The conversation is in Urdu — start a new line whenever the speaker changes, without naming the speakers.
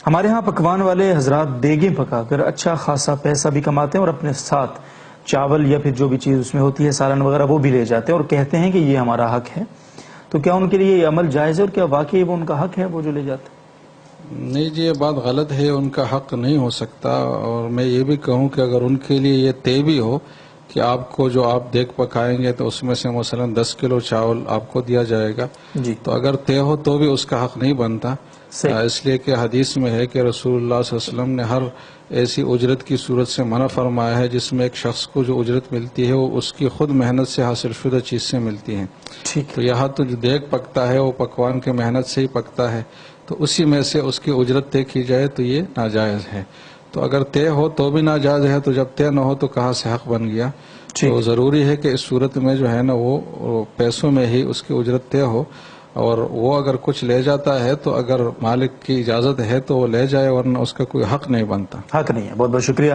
ہمارے ہاں پکوان والے حضرات دیگیں پکا کر اچھا خاصا پیسہ بھی کماتے ہیں اور اپنے ساتھ چاول یا پھر جو بھی چیز اس میں ہوتی ہے سالن وغیرہ وہ بھی لے جاتے ہیں اور کہتے ہیں کہ یہ ہمارا حق ہے. تو کیا ان کے لیے یہ عمل جائز ہے اور کیا واقعی وہ ان کا حق ہے وہ جو لے جاتے ہیں؟
نہیں جی، یہ بات غلط ہے، ان کا حق نہیں ہو سکتا. اور میں یہ بھی کہوں کہ اگر ان کے لیے یہ طے بھی ہو کہ آپ کو جو آپ دیگ پکائیں گے تو اس میں سے مثلا 10 کلو چاول آپ کو دیا جائے گا،
جی
تو اگر طے ہو تو بھی اس کا حق نہیں بنتا.
صحیح.
اس لیے کہ حدیث میں ہے کہ رسول اللہ صلی اللہ علیہ وسلم نے ہر ایسی اجرت کی صورت سے منع فرمایا ہے جس میں ایک شخص کو جو اجرت ملتی ہے وہ اس کی خود محنت سے حاصل شدہ چیز سے ملتی ہے.
ٹھیک
تو
ہے.
یہاں تو جو دیگ پکتا ہے وہ پکوان کے محنت سے ہی پکتا ہے، تو اسی میں سے اس کی اجرت طے کی جائے تو یہ ناجائز ہے. تو اگر طے ہو تو بھی ناجائز ہے، تو جب طے نہ ہو تو کہاں سے حق بن گیا؟
ٹھیک.
تو ضروری ہے کہ اس صورت میں جو ہے نا وہ پیسوں میں ہی اس کی اجرت طے ہو، اور وہ اگر کچھ لے جاتا ہے تو اگر مالک کی اجازت ہے تو وہ لے جائے، ورنہ اس کا کوئی حق نہیں بنتا.
حق نہیں ہے. بہت بہت شکریہ.